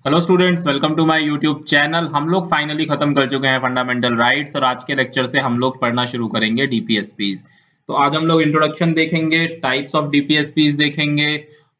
Hello students, welcome to my YouTube channel. हम लोग finally खत्म कर चुके हैं फंडामेंटल राइट्स और आज के लेक्चर से हम लोग पढ़ना शुरू करेंगे डीपीएसपीज। तो आज हम लोग इंट्रोडक्शन देखेंगे, टाइप्स ऑफ डीपीएसपीज देखेंगे,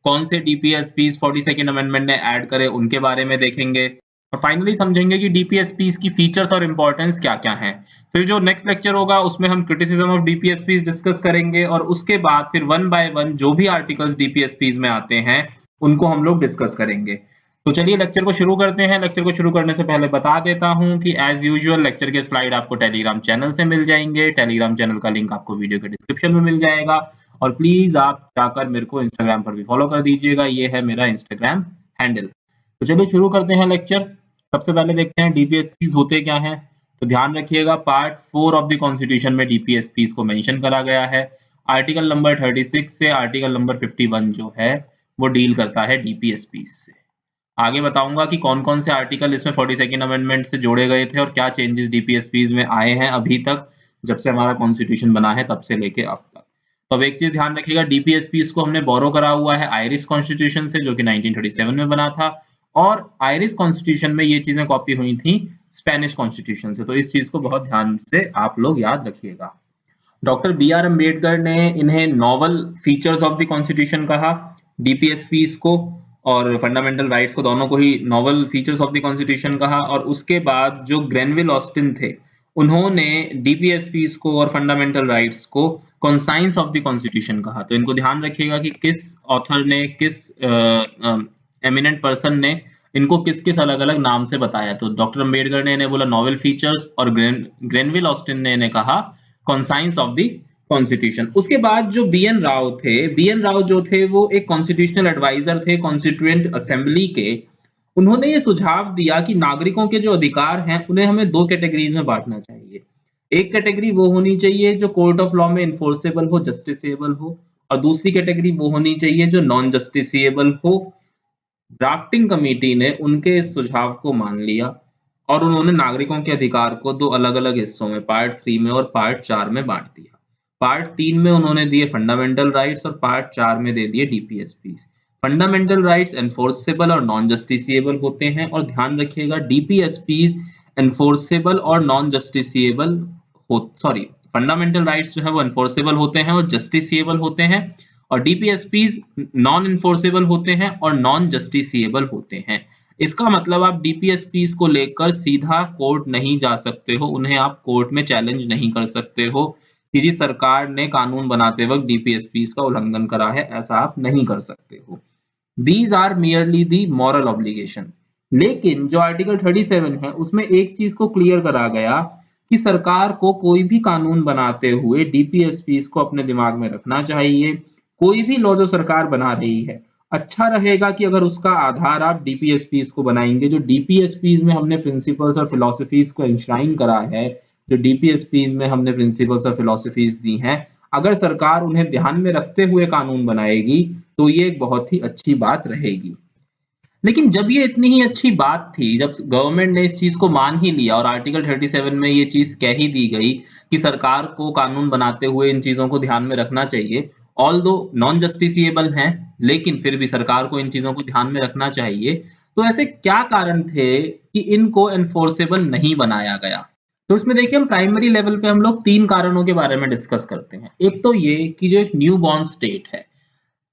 कौन से डीपीएसपीज 42nd अमेंडमेंट ने ऐड करे उनके बारे में देखेंगे और फाइनली समझेंगे कि डीपीएसपीज की फीचर्स और इंपॉर्टेंस क्या क्या है। फिर जो नेक्स्ट लेक्चर होगा उसमें हम क्रिटिसिज्म ऑफ डीपीएसपीज डिस्कस करेंगे और उसके बाद फिर वन बाय वन जो भी आर्टिकल्स डीपीएसपीज में आते हैं उनको हम लोग डिस्कस करेंगे। तो चलिए लेक्चर को शुरू करते हैं। लेक्चर को शुरू करने से पहले बता देता हूं कि एज यूजुअल लेक्चर के स्लाइड आपको टेलीग्राम चैनल से मिल जाएंगे। टेलीग्राम चैनल का लिंक आपको वीडियो के डिस्क्रिप्शन में मिल जाएगा और प्लीज आप जाकर मेरे को इंस्टाग्राम पर भी फॉलो कर दीजिएगा, ये है मेरा इंस्टाग्राम हैंडल। तो चलिए शुरू करते हैं लेक्चर। सबसे पहले देखते हैं डीपीएसपीज होते क्या हैं। तो ध्यान रखिएगा, पार्ट 4 ऑफ द कॉन्स्टिट्यूशन में डीपीएसपीज को मेंशन करा गया है। आर्टिकल नंबर 36 से आर्टिकल नंबर 51 जो है वो डील करता है डीपीएसपीज से। आगे बताऊंगा कि कौन कौन से आर्टिकल इसमें 42nd अमेंडमेंट से जोड़े गए थे और क्या चेंजेस डीपीएसपीज में आए हैं अभी तक, जब से हमारा कॉन्स्टिट्यूशन बना है तब से लेके अब तक। तो अब एक चीज ध्यान रखिएगा, डीपीएसपीज को हमने बोरो करा हुआ है आयरिश कॉन्स्टिट्यूशन से जो कि 1937 में बना था और आयरिश कॉन्स्टिट्यूशन में ये चीजें कॉपी हुई थी स्पेनिश कॉन्स्टिट्यूशन से। तो इस चीज को बहुत ध्यान से आप लोग याद रखिएगा। डॉक्टर बी आर अम्बेडकर ने इन्हें novel features of the constitution कहा, डीपीएसपीज को और फंडामेंटल राइट्स को, दोनों को ही novel features of the constitution कहा। और उसके बाद जो ग्रेनविल ऑस्टिन थे उन्होंने डीपीएसपीज को और फंडामेंटल राइट्स को कॉन्साइंस ऑफ द कॉन्स्टिट्यूशन कहा। तो इनको ध्यान रखिएगा कि किस ऑथर ने, किस एमिनेंट पर्सन ने इनको किस किस अलग अलग नाम से बताया। तो डॉक्टर अम्बेडकर ने इन्हें बोला नॉवल फीचर्स और ग्रेनविल ऑस्टिन ने इन्हें कहा कॉन्साइंस ऑफ द कॉन्स्टिट्यूशन। उसके बाद जो बीएन राव थे, बीएन राव जो थे वो एक कॉन्स्टिट्यूशनल एडवाइजर थे कॉन्स्टिट्यूएंट असेंबली के। उन्होंने ये सुझाव दिया कि नागरिकों के जो अधिकार हैं उन्हें हमें दो कैटेगरीज में बांटना चाहिए। एक कैटेगरी वो होनी चाहिए जो कोर्ट ऑफ लॉ में इन्फोर्सेबल हो, जस्टिसेबल हो, और दूसरी कैटेगरी वो होनी चाहिए जो नॉन जस्टिसेबल हो। ड्राफ्टिंग कमेटी ने उनके इस सुझाव को मान लिया और उन्होंने नागरिकों के अधिकार को दो अलग अलग हिस्सों में, पार्ट 3 में और पार्ट 4 में बांट दिया। पार्ट 3 में उन्होंने दिए फंडामेंटल राइट्स और पार्ट 4 में दे दिए डीपीएसपीज। फंडामेंटल राइट्स एनफोर्सेबल और नॉन जस्टिसिएबल होते हैं और ध्यान रखिएगा डीपीएसपीज एनफोर्सेबल और non justiciable sorry, fundamental rights जो है वो एनफोर्सेबल होते हैं और जस्टिसिएबल होते हैं और डीपीएसपीज नॉन इन्फोर्सेबल होते हैं और नॉन जस्टिसिएबल होते हैं। इसका मतलब आप डीपीएसपीज को लेकर सीधा कोर्ट नहीं जा सकते हो, उन्हें आप कोर्ट में चैलेंज नहीं कर सकते हो कि जी सरकार ने कानून बनाते वक्त डीपीएसपीज का उल्लंघन करा है, ऐसा आप नहीं कर सकते हो। These are merely the moral obligation. लेकिन जो आर्टिकल 37 है उसमें एक चीज को क्लियर करा गया कि सरकार को कोई भी कानून बनाते हुए डीपीएसपीज को अपने दिमाग में रखना चाहिए। कोई भी लॉ जो सरकार बना रही है, अच्छा रहेगा कि अगर उसका आधार आप डीपीएसपीज को बनाएंगे। जो डीपीएसपीज में हमने प्रिंसिपल्स और फिलोसफीज को इंश्राइन करा है, जो डीपीएसपीज में हमने प्रिंसिपल्स और फिलोसफीज दी हैं, अगर सरकार उन्हें ध्यान में रखते हुए कानून बनाएगी तो ये एक बहुत ही अच्छी बात रहेगी। लेकिन जब ये इतनी ही अच्छी बात थी, जब गवर्नमेंट ने इस चीज को मान ही लिया और आर्टिकल 37 में ये चीज कह ही दी गई कि सरकार को कानून बनाते हुए इन चीजों को ध्यान में रखना चाहिए, ऑल दो नॉन जस्टिसिएबल हैं लेकिन फिर भी सरकार को इन चीजों को ध्यान में रखना चाहिए, तो ऐसे क्या कारण थे कि इनको एनफोर्सेबल नहीं बनाया गया। तो इसमें देखिए, हम प्राइमरी लेवल पे हम लोग तीन कारणों के बारे में डिस्कस करते हैं। एक तो ये कि जो एक न्यू बॉर्न स्टेट है,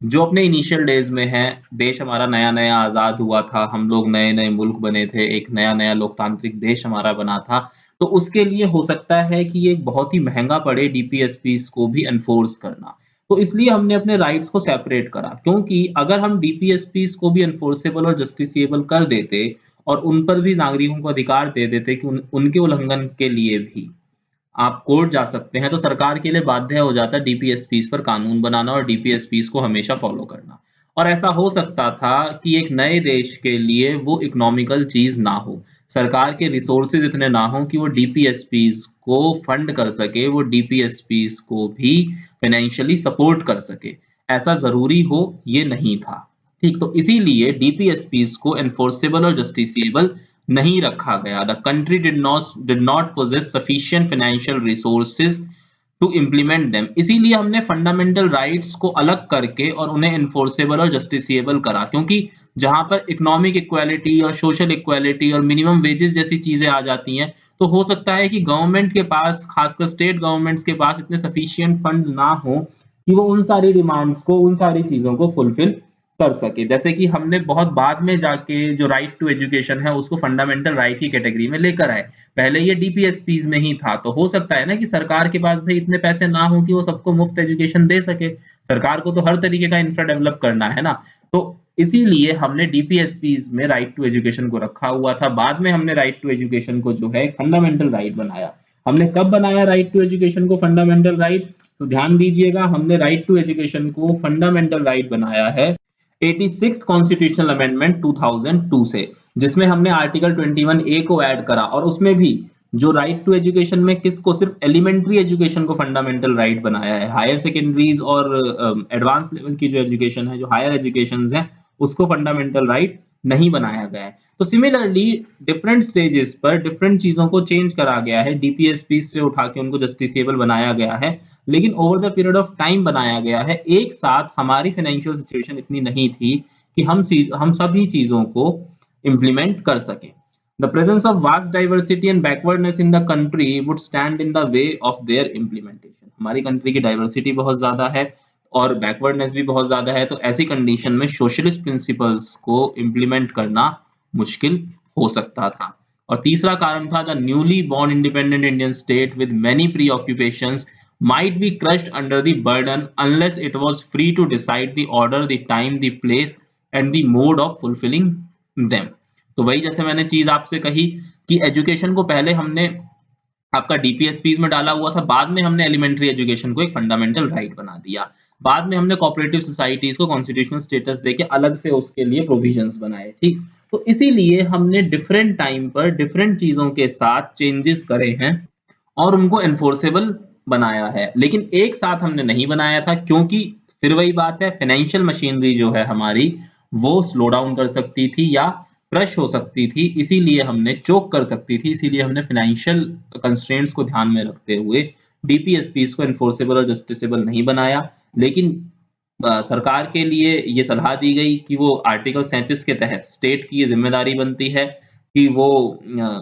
जो अपने इनिशियल डेज में है, देश हमारा नया नया आजाद हुआ था, हम लोग नए नए मुल्क बने थे, एक नया नया लोकतांत्रिक देश हमारा बना था, तो उसके लिए हो सकता है कि ये एक बहुत ही महंगा पड़े डीपीएसपीज को भी एनफोर्स करना। तो इसलिए हमने अपने राइट्स को सेपरेट करा, क्योंकि अगर हम डीपीएसपीज को भी एनफोर्सेबल और जस्टिसिएबल कर देते और उन पर भी नागरिकों को अधिकार दे देते कि उनके उल्लंघन के लिए भी आप कोर्ट जा सकते हैं, तो सरकार के लिए बाध्य हो जाता है डीपीएसपीज पर कानून बनाना और डीपीएसपीज को हमेशा फॉलो करना। और ऐसा हो सकता था कि एक नए देश के लिए वो इकोनॉमिकल चीज ना हो, सरकार के रिसोर्सेज इतने ना हो कि वो डीपीएसपीज को फंड कर सके, वो डीपीएसपीज को भी फाइनेंशियली सपोर्ट कर सके। ऐसा जरूरी हो ये नहीं था। ठीक, तो इसीलिए डीपीएसपीज को एनफोर्सेबल और जस्टिसिएबल नहीं रखा गया। The country did not possess sufficient financial resources to implement them. इसीलिए हमने फंडामेंटल राइट्स को अलग करके और उन्हें एनफोर्सेबल और जस्टिसिएबल करा, क्योंकि जहां पर इकोनॉमिक इक्वालिटी और सोशल इक्वालिटी और मिनिमम वेजेस जैसी चीजें आ जाती हैं, तो हो सकता है कि गवर्नमेंट के पास, खासकर स्टेट गवर्नमेंट्स के पास, इतने सफिशिएंट फंड्स ना हो कि वो उन सारी डिमांड्स को, उन सारी चीजों को फुलफिल कर सके। जैसे कि हमने बहुत बाद में जाके जो राइट टू एजुकेशन है उसको फंडामेंटल राइट की कैटेगरी में लेकर आए, पहले ये डीपीएसपीज में ही था। तो हो सकता है ना कि सरकार के पास भाई इतने पैसे ना हो कि वो सबको मुफ्त एजुकेशन दे सके, सरकार को तो हर तरीके का इंफ्रा डेवलप करना है ना। तो इसीलिए हमने डीपीएसपीज में राइट टू एजुकेशन को रखा हुआ था। बाद में हमने राइट टू एजुकेशन को जो है फंडामेंटल राइट बनाया। हमने कब बनाया राइट टू एजुकेशन को फंडामेंटल राइट? तो ध्यान दीजिएगा, हमने राइट टू एजुकेशन को फंडामेंटल राइट बनाया है 86th कॉन्स्टिट्यूशनल अमेंडमेंट 2002 से, जिसमें हमने आर्टिकल 21A को ऐड करा। और उसमें भी जो राइट टू एजुकेशन में किसको, सिर्फ एलिमेंट्री एजुकेशन को फंडामेंटल राइट बनाया है। हायर सेकेंडरीज और एडवांस लेवल की जो एजुकेशन है, जो हायर एजुकेशन है, उसको फंडामेंटल राइट नहीं बनाया गया है। तो सिमिलरली डिफरेंट स्टेजेस पर डिफरेंट चीजों को चेंज करा गया है, डीपीएसपी से उठा के उनको जस्टिसेबल बनाया गया है, लेकिन over the period of time बनाया गया है। एक साथ हमारी फाइनेंशियल सिचुएशन इतनी नहीं थी कि हम सभी चीजों को इंप्लीमेंट कर सके। The presence of vast diversity and backwardness in the country would stand in the way of their implementation. हमारी कंट्री की डाइवर्सिटी बहुत ज्यादा है और बैकवर्डनेस भी बहुत ज्यादा है, तो ऐसी कंडीशन में सोशलिस्ट प्रिंसिपल्स को इंप्लीमेंट करना मुश्किल हो सकता था। और तीसरा कारण था, the newly born independent Indian state with many pre occupations might be crushed under the burden unless it was free to decide the order, the time, the place and the mode of fulfilling them. तो वही जैसे मैंने चीज आपसे कही कि education को पहले हमने आपका डीपीएसपीज में डाला हुआ था, बाद में हमने एलिमेंट्री एजुकेशन को एक फंडामेंटल राइट बना दिया, बाद में हमने कोऑपरेटिव सोसाइटीज को कॉन्स्टिट्यूशनल स्टेटस देके अलग से उसके लिए प्रोविजंस बनाए, ठीक। तो इसीलिए हमने डिफरेंट टाइम पर डिफरेंट चीजों के साथ चेंजेस करे हैं और उनको एनफोर्सेबल बनाया है, लेकिन एक साथ हमने नहीं बनाया था, क्योंकि फिर वही बात है, फाइनेंशियल मशीनरी जो है हमारी, वो स्लो डाउन कर सकती थी या क्रश हो सकती थी, इसीलिए हमने चोक कर सकती थी, इसीलिए हमने फाइनेंशियल कंस्ट्रेंट्स को ध्यान में रखते हुए डीपीएसपीस को एनफोर्सेबल और जस्टिसेबल नहीं बनाया। लेकिन सरकार के लिए ये सलाह दी गई कि वो आर्टिकल 37 के तहत स्टेट की ये जिम्मेदारी बनती है कि वो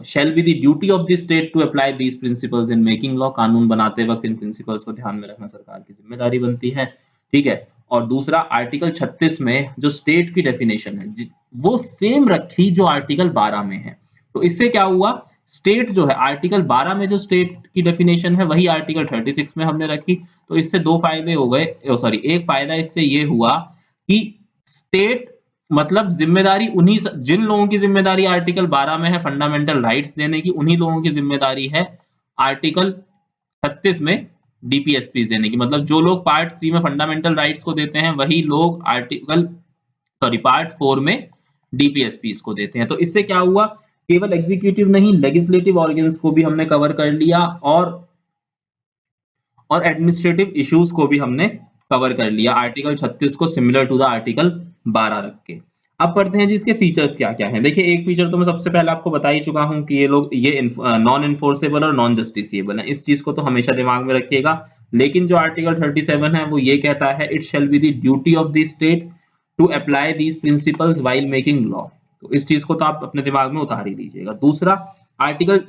shall be the duty of the state to apply these principles in making law, कानून बनाते वक्त इन प्रिंसिपल्स को ध्यान में रखना सरकार की जिम्मेदारी बनती है, ठीक है। और दूसरा, आर्टिकल 36 में जो स्टेट की डेफिनेशन है वो सेम रखी जो आर्टिकल 12 में है। तो इससे क्या हुआ, स्टेट जो है आर्टिकल 12 में जो स्टेट की डेफिनेशन है वही आर्टिकल 36 में हमने रखी। तो इससे दो फायदे हो गए, सॉरी एक फायदा इससे ये हुआ कि स्टेट मतलब जिम्मेदारी उन्हीं, जिन लोगों की जिम्मेदारी आर्टिकल 12 में है फंडामेंटल राइट्स देने की, उन्हीं लोगों की जिम्मेदारी है आर्टिकल 36 में डीपीएसपी देने की। मतलब जो लोग पार्ट 3 में फंडामेंटल राइट्स को देते हैं वही लोग पार्ट 4 में डीपीएसपी को देते हैं। तो इससे क्या हुआ, केवल एग्जीक्यूटिव नहीं, लेजिस्लेटिव ऑर्गन्स को भी हमने कवर कर लिया और एडमिनिस्ट्रेटिव इश्यूज को भी हमने कवर कर लिया आर्टिकल 36 को सिमिलर टू द आर्टिकल 12 रख के। अब पढ़ते हैं जी इसके फीचर्स क्या क्या हैं। देखिए एक फीचर तो मैं सबसे पहले आपको बता ही चुका हूं कि ये नॉन इन्फोर्सेबल और नॉन जस्टिसिएबल है, इस चीज को तो हमेशा दिमाग में रखिएगा। लेकिन जो आर्टिकल 37 है वो ये कहता है, it shall be the duty of the state to apply these principles while making law. तो इस चीज को तो आप अपने दिमाग में उतार ही लीजिएगा। दूसरा आर्टिकल,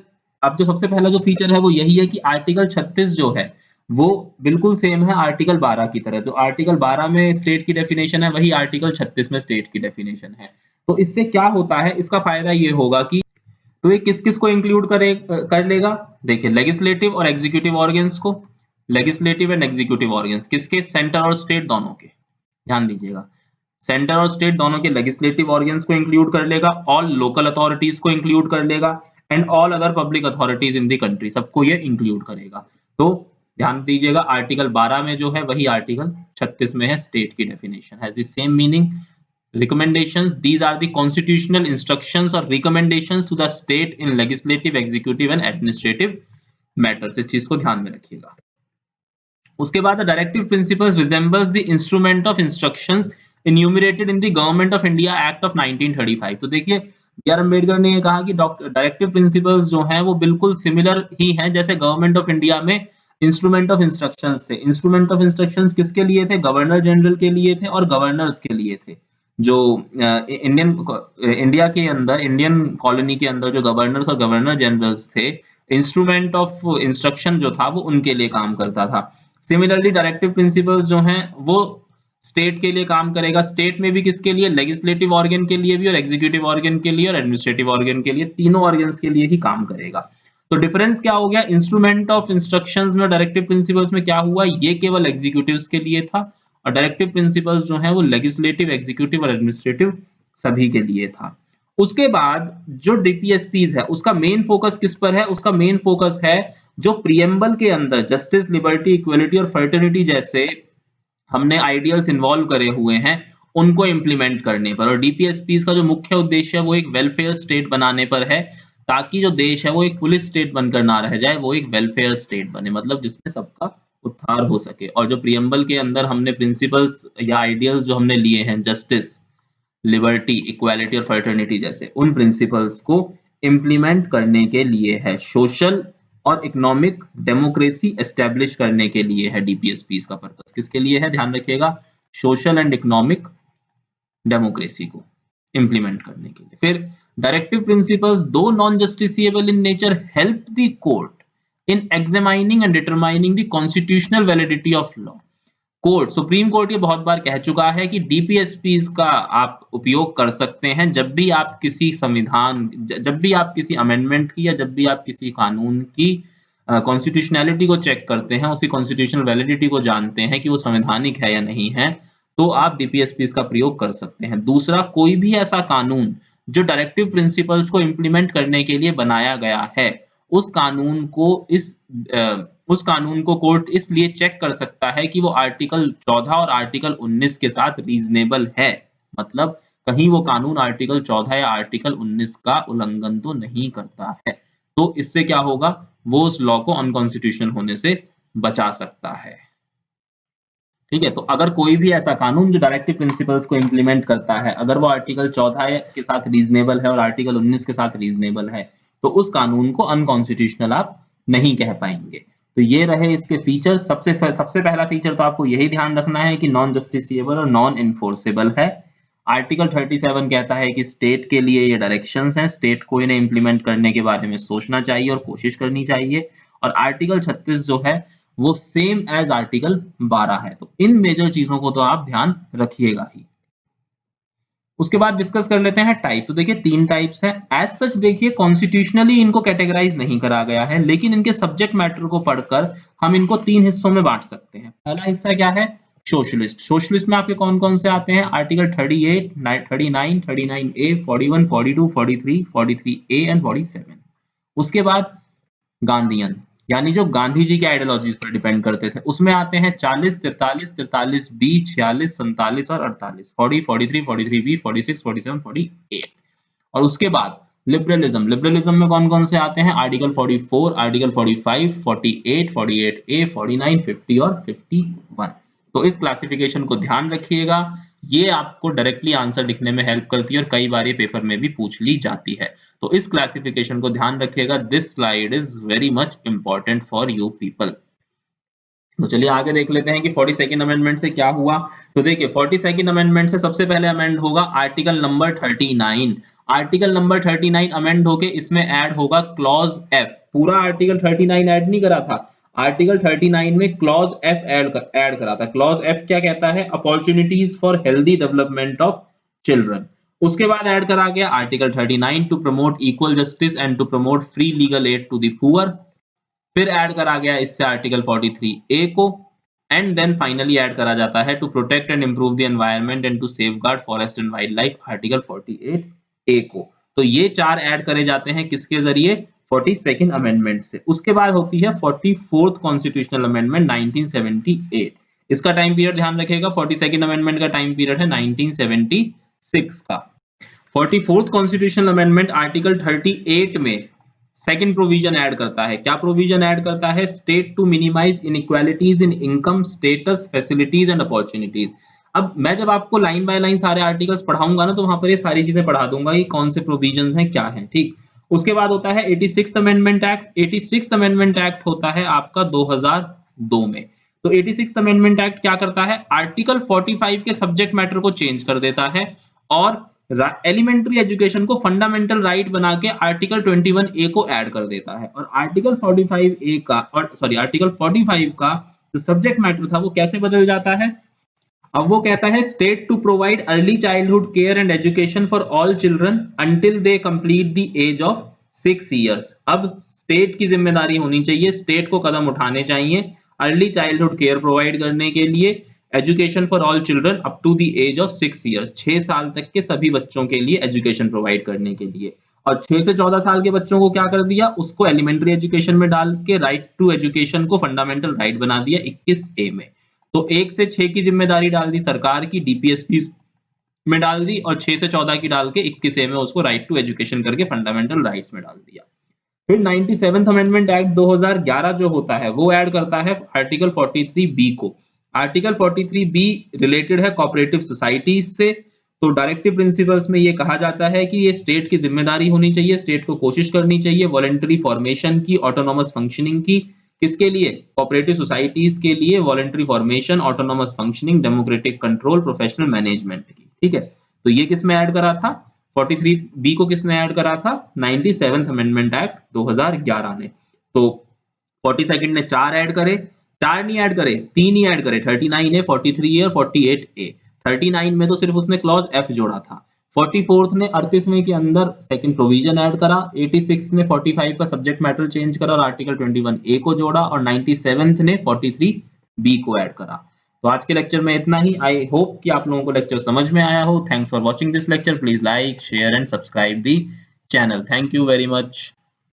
अब जो सबसे पहला जो फीचर है वो यही है कि आर्टिकल 36 जो है वो बिल्कुल सेम है आर्टिकल 12 की तरह। जो आर्टिकल 12 में स्टेट की डेफिनेशन है वही आर्टिकल 36 में स्टेट की डेफिनेशन है। तो इससे क्या होता है, इसका फायदा ये होगा कि तो ये किस किस को इंक्लूड कर लेगा, देखिए लेजिस्लेटिव और एग्जीक्यूटिव ऑर्गन्स को, लेजिस्लेटिव एंड एग्जीक्यूटिव ऑर्गन्स किसके, सेंटर और स्टेट दोनों के, ध्यान दीजिएगा, सेंटर और स्टेट दोनों के लेजिस्लेटिव ऑर्गन्स को इंक्लूड कर लेगा, ऑल लोकल अथॉरिटीज को इंक्लूड कर लेगा and all other public authorities in the country, सबको ये इंक्लूड करेगा। तो ध्यान दीजिएगा आर्टिकल 12 में जो है वही आर्टिकल 36 में है, स्टेट की definition has the same meaning. Recommendations, these are the constitutional instructions or recommendations to the state in legislative, executive and administrative matters, इस चीज को ध्यान में रखिएगा। उसके बाद directive principles resembles the instrument of instructions enumerated in the government of India act of 1935। तो देखिए बी आर अम्बेडकर ने कहा कि डायरेक्टिव प्रिंसिपल्स जो हैं वो बिल्कुल सिमिलर ही हैं जैसे गवर्नमेंट ऑफ इंडिया में इंस्ट्रूमेंट ऑफ इंस्ट्रक्शंस थे। इंस्ट्रूमेंट ऑफ इंस्ट्रक्शंस किसके लिए थे? गवर्नर जनरल के लिए थे और गवर्नर्स के लिए थे। जो इंडिया के अंदर, इंडियन कॉलोनी के अंदर जो गवर्नर्स और गवर्नर जनरल्स थे, इंस्ट्रूमेंट ऑफ इंस्ट्रक्शन जो था वो उनके लिए काम करता था। सिमिलरली डायरेक्टिव प्रिंसिपल्स जो हैं वो स्टेट के लिए काम करेगा। स्टेट में भी किसके लिए? लेजिस्लेटिव ऑर्गन के लिए भी और एग्जीक्यूटिव ऑर्गन के लिए और एडमिनिस्ट्रेटिव ऑर्गन के लिए, तीनों ऑर्गन्स के लिए ही काम करेगा। तो डिफरेंस क्या हो गया? इंस्ट्रूमेंट ऑफ इंस्ट्रक्शंस में, डायरेक्टिव प्रिंसिपल्स में क्या हुआ? ये केवल एग्जीक्यूटिव्स के लिए था और डायरेक्टिव प्रिंसिपल्स जो है वो लेजिस्लेटिव, एग्जीक्यूटिव और एडमिनिस्ट्रेटिव सभी के लिए था। उसके बाद जो डीपीएसपीज है उसका मेन फोकस किस पर है? उसका मेन फोकस है जो प्रियम्बल के अंदर जस्टिस, लिबर्टी, इक्वलिटी और फ्रेटर्निटी जैसे हमने आइडियल्स इन्वॉल्व करे हुए हैं उनको इंप्लीमेंट करने पर। और डीपीएसपीज का जो मुख्य उद्देश्य है वो एक वेलफेयर स्टेट बनाने पर है, ताकि जो देश है वो एक पुलिस स्टेट बनकर ना रह जाए, वो एक वेलफेयर स्टेट बने, मतलब जिसमें सबका उद्धार हो सके। और जो प्रियम्बल के अंदर हमने प्रिंसिपल्स या आइडियल्स जो हमने लिए हैं, जस्टिस, लिबर्टी, इक्वालिटी और फ्रेटर्निटी जैसे, उन प्रिंसिपल्स को इंप्लीमेंट करने के लिए है। सोशल और इकोनॉमिक डेमोक्रेसी एस्टेब्लिश करने के लिए है डीपीएसपीज का पर्पस। किसके लिए है? ध्यान रखिएगा, सोशल एंड इकोनॉमिक डेमोक्रेसी को इंप्लीमेंट करने के लिए। फिर डायरेक्टिव प्रिंसिपल्स, दो non justiciable in nature, help the court in examining and determining the constitutional validity of law. Court, supreme court ये बहुत बार कह चुका है कि डीपीएसपीज का आप उपयोग कर सकते हैं जब भी आप किसी संविधान, जब भी आप किसी अमेंडमेंट की या जब भी आप किसी कानून की कॉन्स्टिट्यूशनैलिटी को चेक करते हैं, उसकी कॉन्स्टिट्यूशनल वैलिडिटी को जानते हैं कि वो संवैधानिक है या नहीं है, तो आप डीपीएसपीज का प्रयोग कर सकते हैं। दूसरा, कोई भी ऐसा कानून जो डायरेक्टिव प्रिंसिपल्स को इंप्लीमेंट करने के लिए बनाया गया है, उस कानून को कोर्ट इसलिए चेक कर सकता है कि वो आर्टिकल 14 और आर्टिकल 19 के साथ रीजनेबल है, मतलब कहीं वो कानून आर्टिकल 14 या आर्टिकल 19 का उल्लंघन तो नहीं करता है। तो इससे क्या होगा? वो उस लॉ को अनकॉन्स्टिट्यूशनल होने से बचा सकता है। ठीक है, तो अगर कोई भी ऐसा कानून जो डायरेक्टिव प्रिंसिपल्स को इंप्लीमेंट करता है, अगर वो आर्टिकल 14 के साथ रीजनेबल है और आर्टिकल 19 के साथ रीजनेबल है, तो उस कानून को अनकॉन्स्टिट्यूशनल आप नहीं कह पाएंगे। तो ये रहे इसके फीचर्स। सबसे पहला फीचर तो आपको यही ध्यान रखना है कि नॉन जस्टिसिएबल और नॉन इन्फोर्सेबल है। आर्टिकल 37 कहता है कि स्टेट के लिए ये डायरेक्शंस हैं, स्टेट को इन्हें इंप्लीमेंट करने के बारे में सोचना चाहिए और कोशिश करनी चाहिए। और आर्टिकल 36 जो है वो सेम एज आर्टिकल 12 है। तो इन मेजर चीजों को तो आप ध्यान रखिएगा ही। उसके बाद डिस्कस कर लेते हैं टाइप। तो देखिए 3 टाइप्स हैं। एज सच देखिए कॉन्स्टिट्यूशनली इनको कैटेगराइज नहीं करा गया है, लेकिन इनके सब्जेक्ट मैटर को पढ़कर हम इनको 3 हिस्सों में बांट सकते हैं। पहला हिस्सा क्या है? सोशलिस्ट। सोशलिस्ट में आपके कौन कौन से आते हैं? Article 38, 39, 39A, 41, 42, 43, 43A and 47। उसके बाद गांधीयन, यानी जो गांधी जी के आइडियोलॉजीज पर डिपेंड करते थे, उसमें आते हैं 40, 43, 43B, 46, 47 और 48, 40, 43, 43B, 46, 47, 48। और उसके बाद लिबरलिज्म। लिबरलिज्म में कौन कौन से आते हैं? आर्टिकल 44, आर्टिकल 45, 48, 48A, 49, 50 और 51। तो इस क्लासिफिकेशन को ध्यान रखिएगा, ये आपको डायरेक्टली आंसर लिखने में हेल्प करती है और कई बार ये पेपर में भी पूछ ली जाती है। तो इस क्लासिफिकेशन को ध्यान रखिएगा। This slide is very much important for you people. तो चलिए आगे देख लेते हैं कि 42nd अमेंडमेंट से क्या हुआ। तो देखिए 42nd अमेंडमेंट से सबसे पहले अमेंड होगा article number 39। Article number 39 amend होके इसमें ऐड होगा क्लॉज एफ। पूरा आर्टिकल 39 ऐड नहीं करा था, आर्टिकल 39 में क्लॉज एफ ऐड करा था। क्लॉज एफ क्या कहता है? Opportunities for healthy development of children. उसके बाद ऐड करा गया article 39 to promote equal justice and to promote free legal aid to the poor. फिर ऐड करा गया इससे आर्टिकल 43A को, एंड देन फाइनली ऐड करा जाता है to protect and improve the environment and to safeguard forest and wild life, article 48A को। तो ये 4 ऐड करे जाते हैं किसके जरिए? 42nd अमेंडमेंट से। उसके बाद होती है 44th कॉन्स्टिट्यूशनल अमेंडमेंट 1978। इसका टाइम पीरियड ध्यान रखिएगा, 42nd अमेंडमेंट का टाइम पीरियड है 1976 का। 44th कॉन्स्टिट्यूशनल अमेंडमेंट आर्टिकल 38 में सेकंड प्रोविजन ऐड करता है। क्या प्रोविजन ऐड करता है? State to minimize inequalities in income, status, facilities and opportunities. अब मैं जब आपको लाइन बाय लाइन सारे आर्टिकल्स पढ़ाऊंगा ना, तो वहां पर ये सारी चीजें पढ़ा दूंगा कि कौन से प्रोविजंस हैं, क्या हैं, ठीक। उसके बाद होता है 86th amendment act. 86th amendment act होता है आपका 2002 में। तो 86th अमेंडमेंट एक्ट क्या करता है, आर्टिकल 45 के सब्जेक्ट मैटर को चेंज कर देता है और एलिमेंट्री एजुकेशन को फंडामेंटल राइट बना के आर्टिकल 21 ए को ऐड कर देता है। और आर्टिकल 45 ए का आर्टिकल 45 का जो सब्जेक्ट मैटर था वो कैसे बदल जाता है, अब वो कहता है state to provide early childhood care and education for all children until they complete the age of 6 years. अब स्टेट की जिम्मेदारी होनी चाहिए, स्टेट को कदम उठाने चाहिए अर्ली चाइल्डहुड केयर प्रोवाइड करने के लिए, education for all children up to the age of 6 years, 6 साल तक के सभी बच्चों के लिए एजुकेशन प्रोवाइड करने के लिए। और 6 से 14 साल के बच्चों को क्या कर दिया, उसको एलिमेंट्री एजुकेशन में डाल के राइट टू एजुकेशन को फंडामेंटल राइट बना दिया 21A में। तो 1 से 6 की जिम्मेदारी डाल दी सरकार की, डीपीएसपी में डाल दी, और 6 से 14 की डाल के 21A में उसको राइट टू एजुकेशन करके फंडामेंटल राइट्स में डाल दिया। फिर 97th अमेंडमेंट एक्ट 2011 जो होता है वो ऐड करता है आर्टिकल 43B को। आर्टिकल 43B रिलेटेड है कोऑपरेटिव सोसाइटीज से। तो डायरेक्टिव प्रिंसिपल्स में ये कहा जाता है कि ये स्टेट की जिम्मेदारी होनी चाहिए, स्टेट को कोशिश करनी चाहिए वॉलंटरी फॉर्मेशन की, ऑटोनॉमस फंक्शनिंग की। किसके लिए, कोऑपरेटिव सोसाइटीज के लिए, voluntary formation, autonomous functioning, democratic control, professional management की। ठीक है, तो ये किसमें ऐड करा था, 43B को किसने ऐड करा था, 97th अमेंडमेंट एक्ट 2011 ने। तो 42nd ने 4 ऐड करे, 4 नहीं ऐड करे, 3 ही ऐड करे, 39A, 43A और 48A। 39 में तो सिर्फ उसने क्लॉज F जोड़ा था। 44th ने 38वें के अंदर सेकंड प्रोविजन ऐड करा, 86 ने 45 का सब्जेक्ट मैटर चेंज करा और आर्टिकल 21A को जोड़ा, और 97th ने 43B को ऐड करा। तो आज के लेक्चर में इतना ही। आई होप कि आप लोगों को लेक्चर समझ में आया हो। Thanks for watching this lecture. Please like, share and subscribe the channel. Thank you very much.